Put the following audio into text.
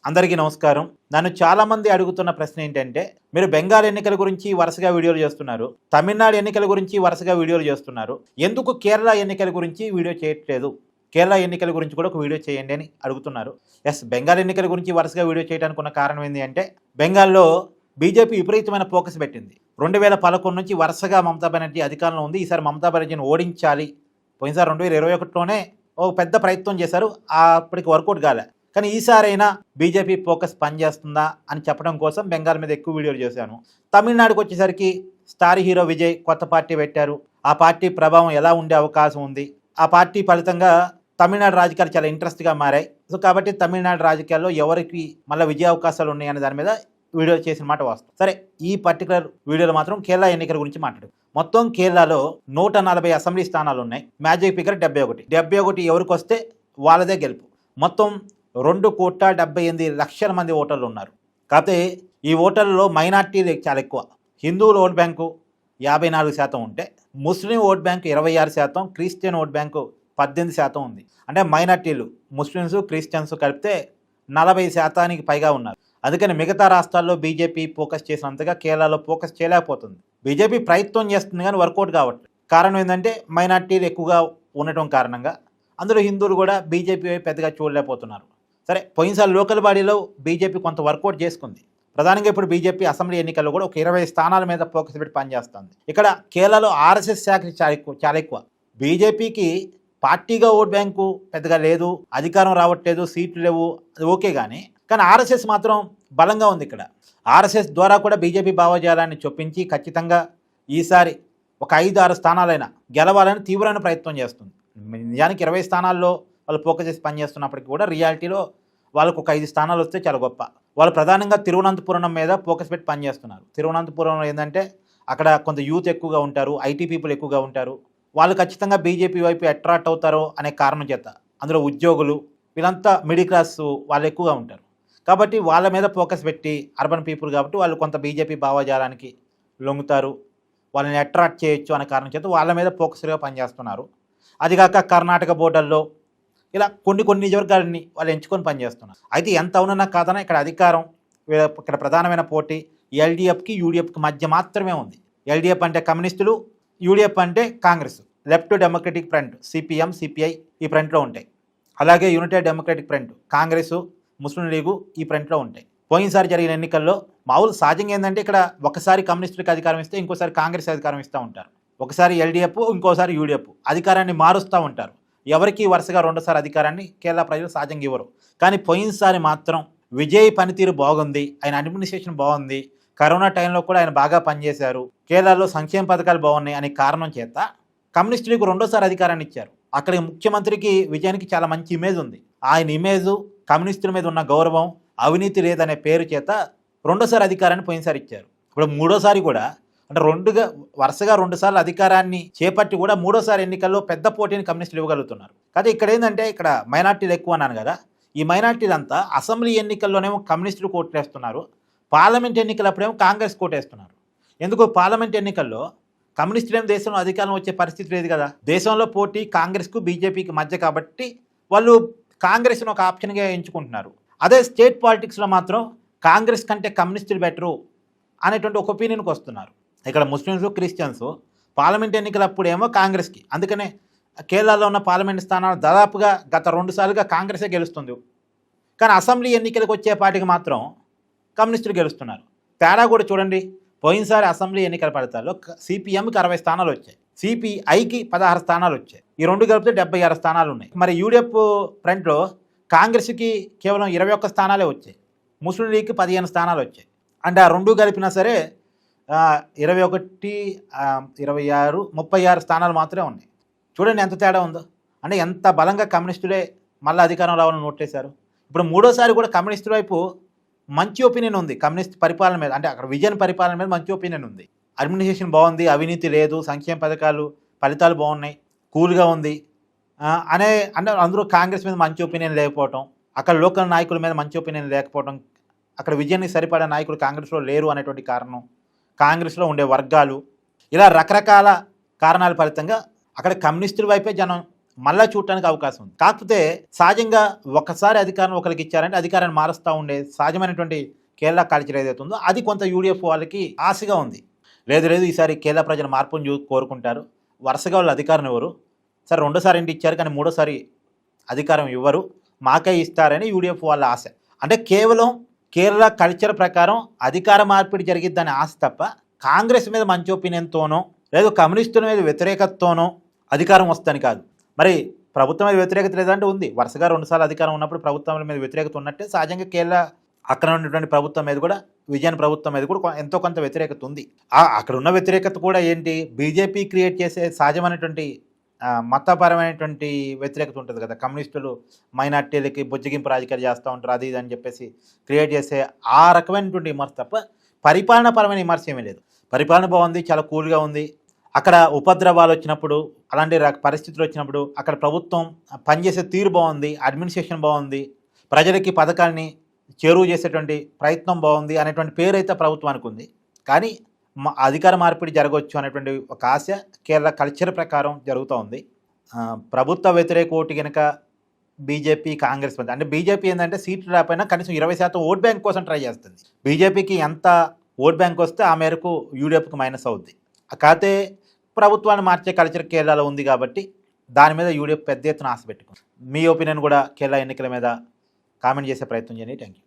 అందరికీ నమస్కారం. నన్ను చాలామంది అడుగుతున్న ప్రశ్న ఏంటంటే, మీరు బెంగాల్ ఎన్నికల గురించి వరుసగా వీడియోలు చేస్తున్నారు. తమిళనాడు ఎన్నికల గురించి వరుసగా వీడియోలు చేస్తున్నారు. ఎందుకు కేరళ ఎన్నికల గురించి వీడియో చేయట్లేదు? కేరళ ఎన్నికల గురించి కూడా ఒక వీడియో చేయండి అని అడుగుతున్నారు. బెంగాల్ ఎన్నికల గురించి వరుసగా వీడియో చేయడానికి ఉన్న కారణం ఏంటి అంటే, బెంగాల్‌లో బీజేపీ విపరీతమైన ఫోకస్ పెట్టింది. 2011 నుంచి వరుసగా మమతా బెనర్జీ అధికారంలో ఉంది. ఈసారి మమతా బెనర్జీని ఓడించాలి. పోయినసారి 2021లోనే ఓ పెద్ద ప్రయత్నం చేశారు. అప్పటికి వర్కౌట్ కాలే. కానీ ఈసారైనా బీజేపీ ఫోకస్ పనిచేస్తుందా అని చెప్పడం కోసం బెంగాల్ మీద ఎక్కువ వీడియోలు చేశాను. తమిళనాడుకి వచ్చేసరికి స్టార్ హీరో విజయ్ కొత్త పార్టీ పెట్టారు. ఆ పార్టీ ప్రభావం ఎలా ఉండే అవకాశం ఉంది, ఆ పార్టీ ఫలితంగా తమిళనాడు రాజకీయాలు చాలా ఇంట్రెస్ట్గా మారాయి. సో కాబట్టి తమిళనాడు రాజకీయాల్లో ఎవరికి మళ్ళీ విజయ అవకాశాలు ఉన్నాయనే దాని మీద వీడియో చేసిన మాట వాస్తవం. సరే, ఈ పర్టికులర్ వీడియోలో మాత్రం కేరళ ఎన్నికల గురించి మాట్లాడు. మొత్తం కేరళలో 140 అసెంబ్లీ స్థానాలు ఉన్నాయి. మ్యాజిక్ ఫిగర్ 71 ఎవరికి వస్తే వాళ్ళదే గెలుపు. మొత్తం 2,78,00,000 మంది ఓటర్లు ఉన్నారు. కాకపోతే ఈ ఓటర్లలో మైనార్టీలు చాలా ఎక్కువ. హిందువుల ఓట్ బ్యాంకు 54% ఉంటే, ముస్లిం vote bank 26%, Christian vote bank 18% ఉంది. అంటే మైనార్టీలు ముస్లిమ్స్ క్రిస్టియన్స్ కలిపితే 40% పైగా ఉన్నారు. అందుకని మిగతా రాష్ట్రాల్లో బీజేపీ ఫోకస్ చేసినంతగా కేరళలో ఫోకస్ చేయలేకపోతుంది. బీజేపీ ప్రయత్నం చేస్తుంది కానీ వర్కౌట్ కావట్లేదు. కారణం ఏంటంటే మైనార్టీలు ఎక్కువగా ఉండటం కారణంగా. అందులో హిందువులు కూడా బీజేపీ వైపు పెద్దగా చూడలేకపోతున్నారు. సరే, పోయినసారి లోకల్ బాడీలో బీజేపీ కొంత వర్కౌట్ చేసుకుంది. ప్రధానంగా ఇప్పుడు బీజేపీ అసెంబ్లీ ఎన్నికల్లో కూడా ఒక 20 స్థానాల మీద ఫోకస్ పెట్టి పనిచేస్తుంది. ఇక్కడ కేరళలో ఆర్ఎస్ఎస్ శాఖ చాలా ఎక్కువ. బీజేపీకి పార్టీగా ఓట్ బ్యాంకు పెద్దగా లేదు, అధికారం రావట్లేదు, సీట్లు లేవు, అది ఓకే. కానీ ఆర్ఎస్ఎస్ మాత్రం బలంగా ఉంది. ఇక్కడ ఆర్ఎస్ఎస్ ద్వారా కూడా బీజేపీ భావజాలాన్ని చొప్పించి ఖచ్చితంగా ఈసారి ఒక 5-6 స్థానాలైనా గెలవాలని తీవ్రమైన ప్రయత్నం చేస్తుంది. నిజానికి 20 స్థానాల్లో వాళ్ళు ఫోకస్ చేసి పనిచేస్తున్నప్పటికీ కూడా రియాలిటీలో వాళ్ళకు ఒక 5 స్థానాలు వస్తే చాలా గొప్ప. వాళ్ళు ప్రధానంగా తిరువనంతపురం మీద ఫోకస్ పెట్టి పనిచేస్తున్నారు. తిరువనంతపురంలో ఏంటంటే అక్కడ కొంత యూత్ ఎక్కువగా ఉంటారు, ఐటీ పీపుల్ ఎక్కువగా ఉంటారు. వాళ్ళు ఖచ్చితంగా బీజేపీ వైపు అట్రాక్ట్ అవుతారో అనే కారణం చేత, అందులో ఉద్యోగులు వీళ్ళంతా మిడిల్ క్లాస్ వాళ్ళు ఎక్కువగా ఉంటారు. కాబట్టి వాళ్ళ మీద ఫోకస్ పెట్టి, అర్బన్ పీపుల్ కాబట్టి వాళ్ళు కొంత బీజేపీ భావజాలానికి లొంగుతారు, వాళ్ళని అట్రాక్ట్ చేయొచ్చు అనే కారణం చేత వాళ్ళ మీద ఫోకస్గా పనిచేస్తున్నారు. అదిగాక కర్ణాటక బోర్డర్లో ఇలా కొన్ని నియోజకవర్గాలని వాళ్ళు ఎంచుకొని పనిచేస్తున్నారు. అయితే ఎంత అవునన్నా కాదన్నా ఇక్కడ అధికారం, ఇక్కడ ప్రధానమైన పోటీ ఎల్డీఎఫ్కి యూడీఎఫ్కి మధ్య మాత్రమే ఉంది. ఎల్డీఎఫ్ అంటే కమ్యూనిస్టులు, యూడీఎఫ్ అంటే Congress, left democratic front CPM CPI ఈ ఫ్రంట్లో ఉంటాయి. అలాగే యునైటెడ్ డెమోక్రటిక్ ఫ్రంట్ కాంగ్రెస్, ముస్లిం లీగు ఈ ఫ్రంట్లో ఉంటాయి. పోయినసారి జరిగిన ఎన్నికల్లో మామూలు సహజంగా ఏంటంటే ఇక్కడ ఒకసారి కమ్యూనిస్టులకు అధికారం ఇస్తే ఇంకోసారి కాంగ్రెస్ అధికారం ఇస్తూ ఉంటారు. ఒకసారి ఎల్డీఎఫ్, ఇంకోసారి యూడీఎఫ్ అధికారాన్ని మారుస్తూ ఉంటారు. ఎవరికి వరుసగా 2సారి అధికారాన్ని కేరళ ప్రజలు సహజంగా ఇవ్వరు. కానీ పోయినసారి మాత్రం విజయ్ పనితీరు బాగుంది, ఆయన అడ్మినిస్ట్రేషన్ బాగుంది, కరోనా టైంలో కూడా ఆయన బాగా పనిచేశారు, కేరళలో సంక్షేమ పథకాలు బాగున్నాయి అనే కారణం చేత కమ్యూనిస్టులకు 2సారి అధికారాన్ని ఇచ్చారు. అక్కడ ముఖ్యమంత్రికి విజయానికి చాలా మంచి ఇమేజ్ ఉంది. ఆయన ఇమేజు, కమ్యూనిస్టుల మీద ఉన్న గౌరవం, అవినీతి లేదనే పేరు చేత 2సారి అధికారాన్ని పోయినసారి ఇచ్చారు. ఇప్పుడు 3ఓసారి కూడా అంటే వరుసగా 2 సార్లు అధికారాన్ని చేపట్టి కూడా 3ఓసారి ఎన్నికల్లో పెద్ద పోటీని కమ్యూనిస్టులు ఇవ్వగలుగుతున్నారు. కానీ ఇక్కడ ఏంటంటే ఇక్కడ మైనార్టీలు ఎక్కువ అన్నాను కదా, ఈ మైనార్టీలంతా అసెంబ్లీ ఎన్నికల్లోనేమో కమ్యూనిస్టులు కోటేస్తున్నారు, పార్లమెంట్ ఎన్నికలప్పుడేమో కాంగ్రెస్ కోటేస్తున్నారు. ఎందుకు పార్లమెంట్ ఎన్నికల్లో కమ్యూనిస్టులేమో దేశంలో అధికారం వచ్చే పరిస్థితి లేదు కదా. దేశంలో పోటీ కాంగ్రెస్కు బీజేపీకి మధ్య కాబట్టి వాళ్ళు కాంగ్రెస్ను ఒక ఆప్షన్గా ఎంచుకుంటున్నారు. అదే స్టేట్ పాలిటిక్స్లో మాత్రం కాంగ్రెస్ కంటే కమ్యూనిస్టులు బెటరు అనేటువంటి ఒక ఒపీనియన్కి వస్తున్నారు. ఇక్కడ ముస్లిమ్స్ క్రిస్టియన్స్ పార్లమెంట్ ఎన్నికలప్పుడేమో కాంగ్రెస్కి, అందుకనే కేరళలో ఉన్న పార్లమెంట్ స్థానాలు దాదాపుగా గత 2 సార్లుగా కాంగ్రెసే గెలుస్తుంది. కానీ అసెంబ్లీ ఎన్నికలకు వచ్చేపాటికి మాత్రం కమ్యూనిస్టులు గెలుస్తున్నారు. తేడా కూడా చూడండి. పోయినసారి అసెంబ్లీ ఎన్నికల ఫలితాల్లో సిపిఎంకి 60 స్థానాలు వచ్చాయి, సిపిఐకి 16 స్థానాలు వచ్చాయి. ఈ 2 కలిపితే 76 స్థానాలు ఉన్నాయి. మరి యూడీఎఫ్ ఫ్రంట్లో కాంగ్రెస్కి కేవలం 21 స్థానాలే వచ్చాయి, ముస్లిం లీగ్కి 15 స్థానాలు వచ్చాయి. అంటే ఆ 2 కలిపినా సరే 21, 26, 36 స్థానాలు మాత్రమే ఉన్నాయి. చూడండి ఎంత తేడా ఉందో. అంటే ఎంత బలంగా కమ్యూనిస్టులే మళ్ళీ అధికారం రావాలని ఓట్లేశారు. ఇప్పుడు 3ఓసారి కూడా కమ్యూనిస్టుల వైపు మంచి ఒపీనియన్ ఉంది. కమ్యూనిస్ట్ పరిపాలన మీద, అంటే అక్కడ విజన్ పరిపాలన మీద మంచి ఒపీనియన్ ఉంది. అడ్మినిస్ట్రేషన్ బాగుంది, అవినీతి లేదు, సంక్షేమ పథకాలు ఫలితాలు బాగున్నాయి, కూల్గా ఉంది అంటే అందరూ కాంగ్రెస్ మీద మంచి ఒపీనియన్ లేకపోవటం, అక్కడ లోకల్ నాయకుల మీద మంచి ఒపీనియన్ లేకపోవడం, అక్కడ విజయానికి సరిపడే నాయకులు కాంగ్రెస్లో లేరు అనేటువంటి కారణం, కాంగ్రెస్లో ఉండే వర్గాలు, ఇలా రకరకాల కారణాల ఫలితంగా అక్కడ కమ్యూనిస్టుల వైపే జనం మళ్ళా చూడటానికి అవకాశం ఉంది. కాకపోతే సహజంగా ఒకసారి అధికారం ఒకరికి ఇచ్చారంటే అధికారాన్ని మారుస్తూ ఉండే సహజమైనటువంటి కేరళ కల్చర్ ఏదైతే ఉందో అది కొంత యూడిఎఫ్ వాళ్ళకి ఆశగా ఉంది. లేదు ఈసారి కేరళ ప్రజల మార్పును కోరుకుంటారు, వరుసగా వాళ్ళు అధికారం ఇవ్వరు, సరే రెండోసారి ఏంటి ఇచ్చారు కానీ మూడోసారి అధికారం ఇవ్వరు, మాకే ఇస్తారని యూడిఎఫ్ వాళ్ళ ఆశ. అంటే కేవలం కేరళ కల్చర్ ప్రకారం అధికార మార్పిడి జరిగిద్దని ఆశ తప్ప కాంగ్రెస్ మీద మంచి ఒపీనియన్తోనో లేదు కమ్యూనిస్టుల మీద వ్యతిరేకతతోనో అధికారం వస్తుందని కాదు. మరి ప్రభుత్వం మీద వ్యతిరేకత లేదంటే ఉంది, వరుసగా 2 సార్లు అధికారం ఉన్నప్పుడు ప్రభుత్వం మీద వ్యతిరేకత ఉన్నట్టే సహజంగా కేరళ అక్కడ ఉన్నటువంటి ప్రభుత్వం మీద కూడా విజయన్ ప్రభుత్వం మీద కూడా ఎంతో కొంత వ్యతిరేకత ఉంది. అక్కడ ఉన్న వ్యతిరేకత కూడా ఏంటి, బీజేపీ క్రియేట్ చేసే సహజమైనటువంటి మతపరమైనటువంటి వ్యతిరేకత ఉంటుంది కదా, కమ్యూనిస్టులు మైనార్టీలకి బుజ్జగింపు రాజకీయాలు చేస్తూ ఉంటారు అది ఇది అని చెప్పేసి క్రియేట్ చేసే ఆ రకమైనటువంటి విమర్శ తప్ప పరిపాలనాపరమైన విమర్శ ఏమీ లేదు. పరిపాలన బాగుంది, చాలా కూల్గా ఉంది. అక్కడ ఉపద్రవాలు వచ్చినప్పుడు అలాంటి పరిస్థితులు వచ్చినప్పుడు అక్కడ ప్రభుత్వం పనిచేసే తీరు బాగుంది, అడ్మినిస్ట్రేషన్ బాగుంది, ప్రజలకి పథకాలని చేరువ చేసేటువంటి ప్రయత్నం బాగుంది అనేటువంటి పేరు అయితే ప్రభుత్వానికి ఉంది. కానీ అధికార మార్పిడి జరగవచ్చు అనేటువంటి ఒక ఆశ కేరళ కల్చర్ ప్రకారం జరుగుతూ ఉంది. ప్రభుత్వ వ్యతిరేక ఓటు కనుక బీజేపీ కాంగ్రెస్ మధ్య, అంటే బీజేపీ ఏంటంటే సీట్లు రాకపోయినా కనీసం 20% ఓట్ బ్యాంక్ కోసం ట్రై చేస్తుంది. బీజేపీకి ఎంత ఓట్ బ్యాంక్ వస్తే ఆ మేరకు యూడిఎఫ్కి మైనస్ అవుద్ది. కాకపోతే ప్రభుత్వాన్ని మార్చే కల్చర్ కేరళలో ఉంది కాబట్టి దాని మీద యూడిఎఫ్ పెద్ద ఎత్తున ఆశ పెట్టుకుంది. మీ ఒపీనియన్ కూడా కేరళ ఎన్నికల మీద కామెంట్ చేసే ప్రయత్నం చేయండి. Thank you.